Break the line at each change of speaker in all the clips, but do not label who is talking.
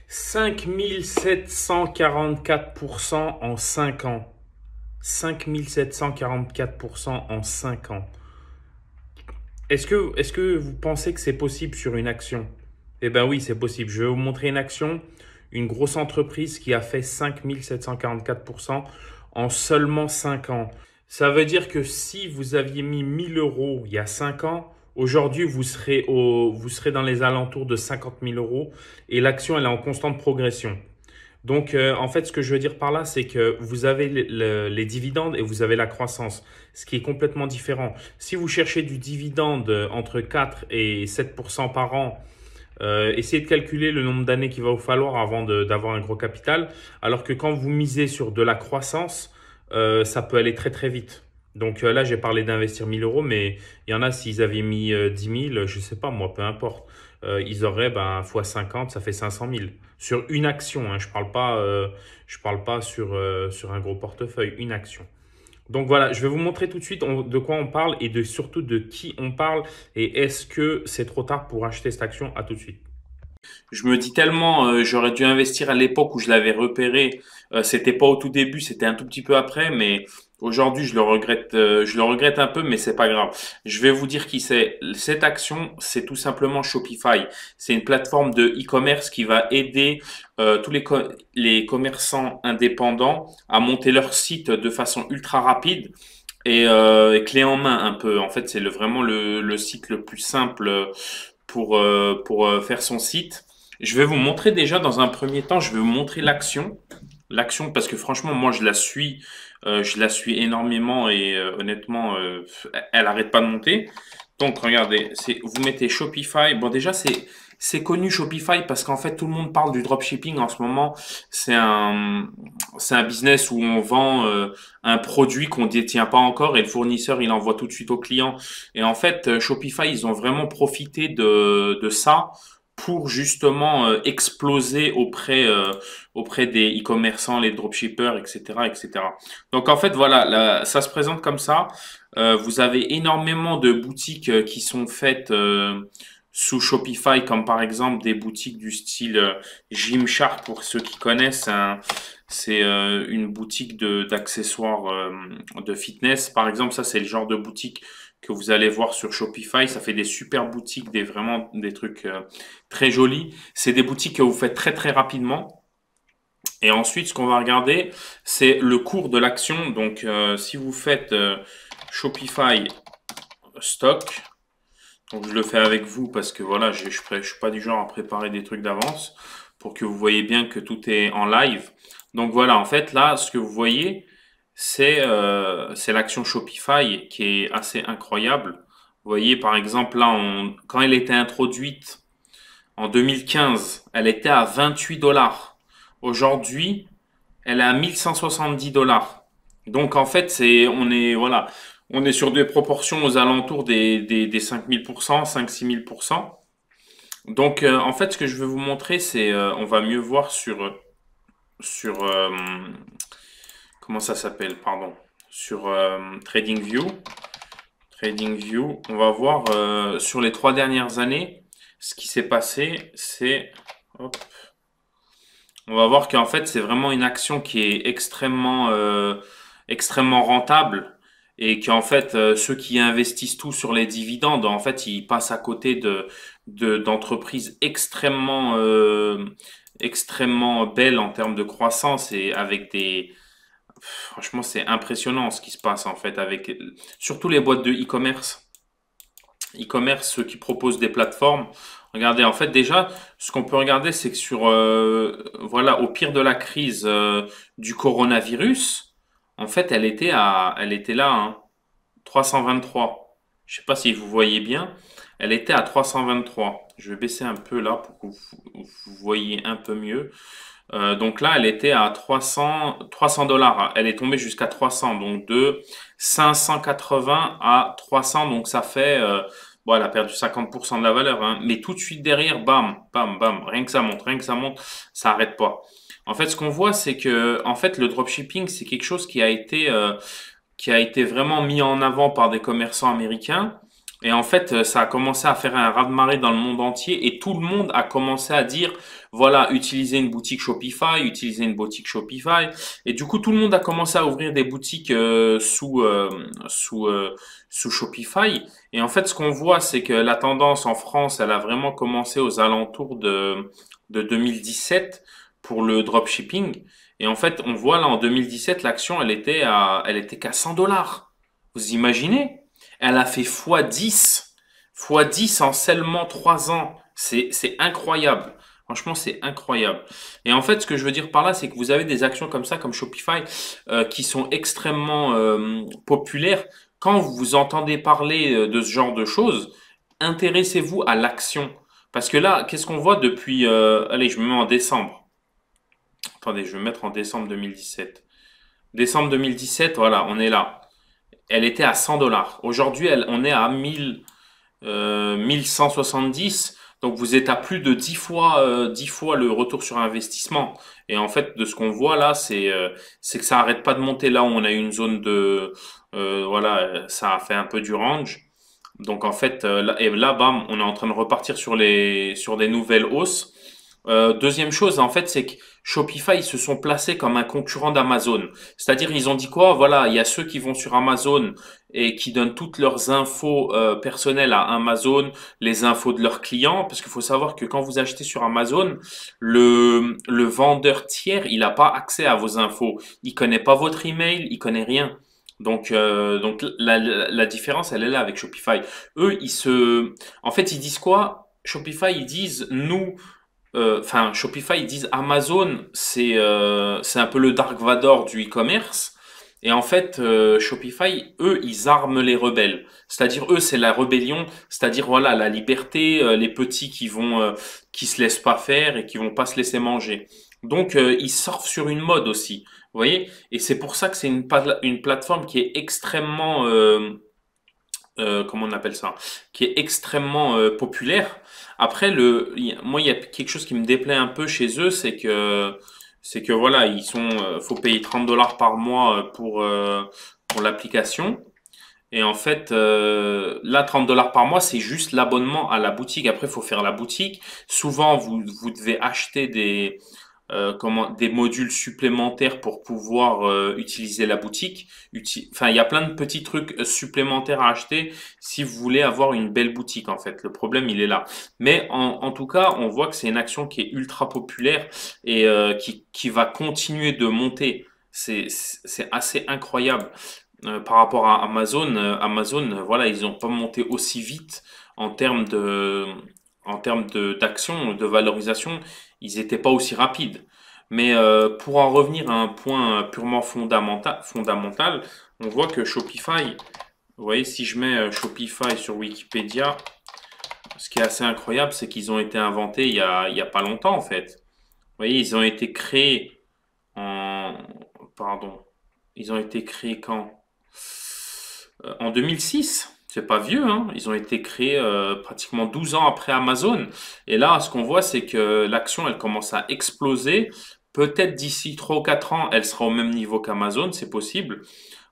5744% en 5 ans. 5744% en 5 ans. Est-ce que vous pensez que c'est possible sur une action? Eh bien oui, c'est possible. Je vais vous montrer une action, une grosse entreprise qui a fait 5744% en seulement 5 ans. Ça veut dire que si vous aviez mis 1000 euros il y a 5 ans, aujourd'hui vous serez dans les alentours de 50 000 euros et l'action elle est en constante progression. Donc, en fait, ce que je veux dire par là, c'est que vous avez les dividendes et vous avez la croissance, ce qui est complètement différent. Si vous cherchez du dividende entre 4 et 7% par an, essayez de calculer le nombre d'années qu'il va vous falloir avant d'avoir un gros capital, alors que quand vous misez sur de la croissance, ça peut aller très très vite. Donc là, j'ai parlé d'investir 1000 euros, mais il y en a, s'ils avaient mis 10 000, je sais pas moi, peu importe, ils auraient fois 50, ça fait 500 000 sur une action. Hein, je parle pas sur un gros portefeuille, une action. Donc voilà, je vais vous montrer tout de suite de quoi on parle et surtout de qui on parle et est-ce que c'est trop tard pour acheter cette action. À tout de suite. Je me dis tellement, j'aurais dû investir à l'époque où je l'avais repéré. C'était pas au tout début, c'était un tout petit peu après, mais aujourd'hui je le regrette un peu, mais c'est pas grave. Je vais vous dire qui c'est. Cette action, c'est tout simplement Shopify. C'est une plateforme de e-commerce qui va aider tous les commerçants indépendants à monter leur site de façon ultra rapide. Et clé en main un peu. En fait, c'est vraiment le site le plus simple pour faire son site. Je vais vous montrer déjà dans un premier temps, je vais vous montrer l'action. L'action parce que franchement, moi, je la suis énormément et honnêtement, elle arrête pas de monter. Donc, regardez, vous mettez Shopify. Bon, déjà, c'est connu Shopify parce qu'en fait, tout le monde parle du dropshipping en ce moment. C'est un business où on vend un produit qu'on détient pas encore et le fournisseur, il envoie tout de suite au client. Et en fait, Shopify, ils ont vraiment profité de ça pour justement exploser auprès des e-commerçants, les dropshippers, etc., etc. Donc en fait, voilà, ça se présente comme ça. Vous avez énormément de boutiques qui sont faites sous Shopify, comme par exemple des boutiques du style Gymshark, pour ceux qui connaissent. C'est une boutique d'accessoires de fitness. Par exemple, ça, c'est le genre de boutique que vous allez voir sur Shopify. Ça fait des super boutiques, vraiment des trucs très jolis. C'est des boutiques que vous faites très très rapidement. Et ensuite, ce qu'on va regarder, c'est le cours de l'action. Donc, si vous faites Shopify stock, donc je le fais avec vous parce que voilà, je suis pas du genre à préparer des trucs d'avance pour que vous voyez bien que tout est en live. Donc voilà, en fait là, ce que vous voyez, c'est l'action Shopify qui est assez incroyable. Vous voyez par exemple là, quand elle était introduite en 2015, elle était à 28 dollars. Aujourd'hui, elle est à 1170 dollars. Donc en fait, voilà, on est sur des proportions aux alentours des 5000%, 5-6 000%. Donc en fait, ce que je vais vous montrer, c'est, on va mieux voir sur comment ça s'appelle, pardon, sur TradingView. TradingView, on va voir sur les 3 dernières années, ce qui s'est passé, hop, on va voir qu'en fait, c'est vraiment une action qui est extrêmement rentable et qu'en fait, ceux qui investissent tout sur les dividendes, en fait, ils passent à côté d'entreprises extrêmement belles en termes de croissance et avec franchement, c'est impressionnant ce qui se passe en fait avec surtout les boîtes de e-commerce. E-commerce, ceux qui proposent des plateformes. Regardez, en fait, déjà, ce qu'on peut regarder, c'est que voilà, au pire de la crise du coronavirus, en fait, elle était là, hein, 323. Je sais pas si vous voyez bien, elle était à 323. Je vais baisser un peu là pour que vous voyez un peu mieux. Donc là, elle était à 300 dollars. Elle est tombée jusqu'à 300. Donc de 580 à 300. Donc ça fait, bon, elle a perdu 50% de la valeur, hein. Mais tout de suite derrière, bam, bam, bam. Rien que ça monte, ça arrête pas. En fait, ce qu'on voit, c'est que, en fait, le dropshipping, c'est quelque chose qui a été vraiment mis en avant par des commerçants américains. Et en fait, ça a commencé à faire un raz-de-marée dans le monde entier et tout le monde a commencé à dire, voilà, utilisez une boutique Shopify, utilisez une boutique Shopify. Et du coup, tout le monde a commencé à ouvrir des boutiques sous Shopify. Et en fait, ce qu'on voit, c'est que la tendance en France, elle a vraiment commencé aux alentours de 2017 pour le dropshipping. Et en fait, on voit là en 2017, l'action, elle était qu'à 100 dollars. Vous imaginez? Elle a fait x10 en seulement 3 ans. C'est incroyable. Franchement, c'est incroyable. Et en fait, ce que je veux dire par là, c'est que vous avez des actions comme ça, comme Shopify, qui sont extrêmement populaires. Quand vous entendez parler de ce genre de choses, intéressez-vous à l'action. Parce que là, qu'est-ce qu'on voit depuis... allez, je me mets en décembre. Attendez, je vais me mettre en décembre 2017. Décembre 2017, voilà, on est là. Elle était à 100 dollars. Aujourd'hui, on est à 1170. Donc, vous êtes à plus de 10 fois le retour sur investissement. Et en fait, de ce qu'on voit là, c'est que ça arrête pas de monter. Là où on a une zone de, voilà, ça a fait un peu du range. Donc, en fait, là, bam, on est en train de repartir sur des nouvelles hausses. Deuxième chose, en fait, c'est que Shopify, ils se sont placés comme un concurrent d'Amazon. C'est-à-dire, ils ont dit quoi? Voilà, il y a ceux qui vont sur Amazon et qui donnent toutes leurs infos personnelles à Amazon, les infos de leurs clients, parce qu'il faut savoir que quand vous achetez sur Amazon, le vendeur tiers, il n'a pas accès à vos infos. Il connaît pas votre email, il connaît rien. Donc la différence, elle est là avec Shopify. Eux, en fait, ils disent quoi? Shopify, ils disent, nous, enfin Shopify, ils disent Amazon, c'est un peu le Dark Vador du e-commerce. Et en fait, Shopify, eux, ils arment les rebelles. C'est-à-dire, eux, c'est la rébellion. C'est-à-dire, voilà, la liberté, les petits qui se laissent pas faire et qui vont pas se laisser manger. Donc, ils surfent sur une mode aussi. Vous voyez? Et c'est pour ça que c'est une plateforme qui est extrêmement, comment on appelle ça, qui est extrêmement populaire. Après, moi, il y a quelque chose qui me déplaît un peu chez eux, c'est que voilà, faut payer 30 dollars par mois pour l'application. Et en fait, là, 30 dollars par mois, c'est juste l'abonnement à la boutique. Après, il faut faire la boutique. Souvent, vous devez acheter des modules supplémentaires pour pouvoir utiliser la boutique. Enfin, il y a plein de petits trucs supplémentaires à acheter si vous voulez avoir une belle boutique, en fait. Le problème, il est là. Mais en tout cas, on voit que c'est une action qui est ultra populaire et qui va continuer de monter. C'est assez incroyable. Par rapport à Amazon, voilà, ils n'ont pas monté aussi vite en termes d'action, de valorisation, ils n'étaient pas aussi rapides. Mais pour en revenir à un point purement fondamental, on voit que Shopify, vous voyez, si je mets Shopify sur Wikipédia, ce qui est assez incroyable, c'est qu'ils ont été inventés il y a pas longtemps en fait. Vous voyez, ils ont été créés en, pardon, ils ont été créés quand? En 2006. C'est pas vieux, hein. Ils ont été créés pratiquement 12 ans après Amazon. Et là, ce qu'on voit, c'est que l'action, elle commence à exploser. Peut-être d'ici 3 ou 4 ans, elle sera au même niveau qu'Amazon, c'est possible.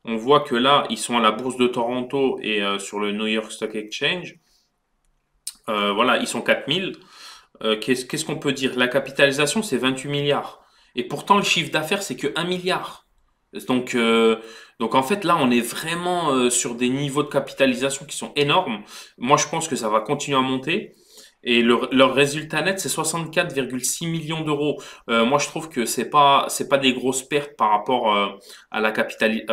On voit que là, ils sont à la bourse de Toronto et sur le New York Stock Exchange. Voilà, ils sont 4000. Qu'est-ce qu'on peut dire? La capitalisation, c'est 28 milliards. Et pourtant, le chiffre d'affaires, c'est que 1 milliard. Donc, euh, donc en fait, là, on est vraiment sur des niveaux de capitalisation qui sont énormes. Moi, je pense que ça va continuer à monter. Et leur résultat net, c'est 64,6 millions d'euros. Moi, je trouve que c'est pas des grosses pertes par rapport à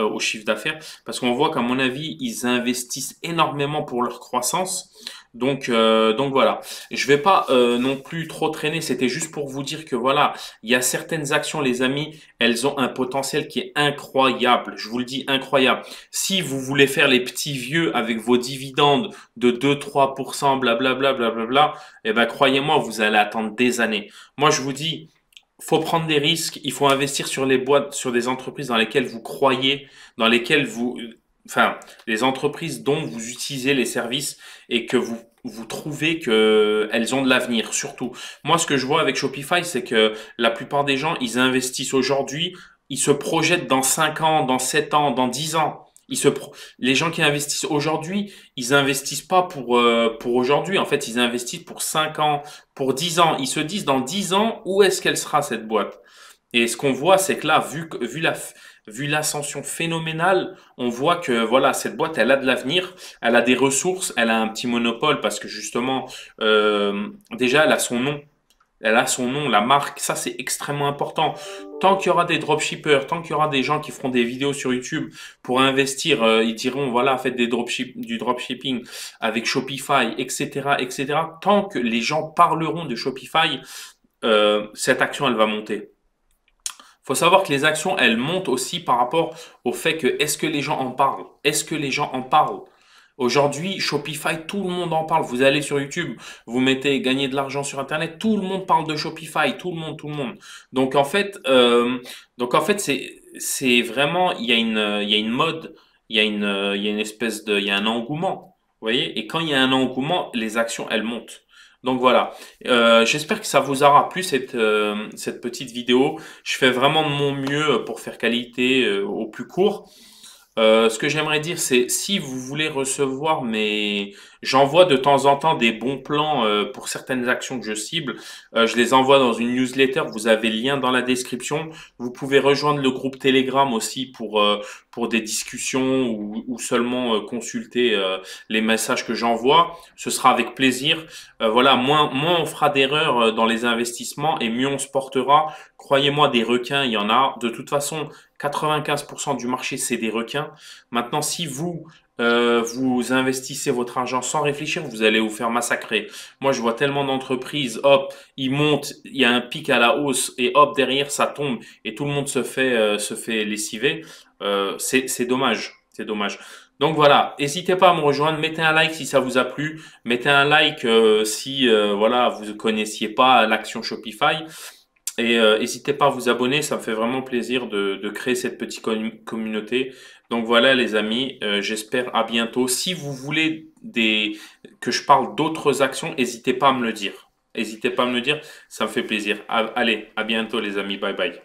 au chiffre d'affaires, parce qu'on voit qu'à mon avis, ils investissent énormément pour leur croissance. Donc voilà. Je vais pas non plus trop traîner. C'était juste pour vous dire que voilà, il y a certaines actions, les amis, elles ont un potentiel qui est incroyable. Je vous le dis, incroyable. Si vous voulez faire les petits vieux avec vos dividendes de 2-3%, blablabla, blablabla, eh ben, croyez-moi, vous allez attendre des années. Moi, je vous dis, faut prendre des risques. Il faut investir sur les boîtes, sur des entreprises dans lesquelles vous croyez, dans lesquelles enfin, les entreprises dont vous utilisez les services et que vous trouvez que elles ont de l'avenir, surtout. Moi, ce que je vois avec Shopify, c'est que la plupart des gens, ils investissent aujourd'hui, ils se projettent dans 5 ans, dans 7 ans, dans 10 ans. Les gens qui investissent aujourd'hui, ils investissent pas pour aujourd'hui. En fait, ils investissent pour 5 ans, pour 10 ans. Ils se disent dans 10 ans, où est-ce qu'elle sera cette boîte? Et ce qu'on voit, c'est que là, vu l'ascension phénoménale, on voit que voilà, cette boîte, elle a de l'avenir, elle a des ressources, elle a un petit monopole parce que justement, déjà, elle a son nom. Elle a son nom, la marque, ça c'est extrêmement important. Tant qu'il y aura des dropshippers, tant qu'il y aura des gens qui feront des vidéos sur YouTube pour investir, ils diront voilà, faites du dropshipping avec Shopify, etc., etc. Tant que les gens parleront de Shopify, cette action elle va monter. Faut savoir que les actions elles montent aussi par rapport au fait que est-ce que les gens en parlent? Est-ce que les gens en parlent? Aujourd'hui, Shopify, tout le monde en parle. Vous allez sur YouTube, vous mettez gagner de l'argent sur Internet, tout le monde parle de Shopify, tout le monde, tout le monde. Donc en fait, c'est vraiment il y a une mode, il y a une espèce de il y a un engouement, vous voyez. Et quand il y a un engouement, les actions elles montent. Donc voilà. J'espère que ça vous aura plu cette petite vidéo. Je fais vraiment de mon mieux pour faire qualité au plus court. Ce que j'aimerais dire, c'est si vous voulez recevoir j'envoie de temps en temps des bons plans pour certaines actions que je cible. Je les envoie dans une newsletter. Vous avez le lien dans la description. Vous pouvez rejoindre le groupe Telegram aussi pour des discussions ou seulement consulter les messages que j'envoie. Ce sera avec plaisir. Voilà, moins on fera d'erreurs dans les investissements et mieux on se portera. Croyez-moi, des requins, il y en a. De toute façon, 95% du marché, c'est des requins. Maintenant, si vous investissez votre argent sans réfléchir, vous allez vous faire massacrer. Moi, je vois tellement d'entreprises, hop, ils montent, il y a un pic à la hausse et hop, derrière, ça tombe et tout le monde se fait lessiver. C'est dommage, c'est dommage. Donc voilà, n'hésitez pas à me rejoindre, mettez un like si ça vous a plu, mettez un like si voilà, vous ne connaissiez pas l'action Shopify. Et n'hésitez pas à vous abonner, ça me fait vraiment plaisir de créer cette petite communauté. Donc voilà les amis, j'espère à bientôt. Si vous voulez que je parle d'autres actions, n'hésitez pas à me le dire. N'hésitez pas à me le dire, ça me fait plaisir. Allez, à bientôt les amis, bye bye.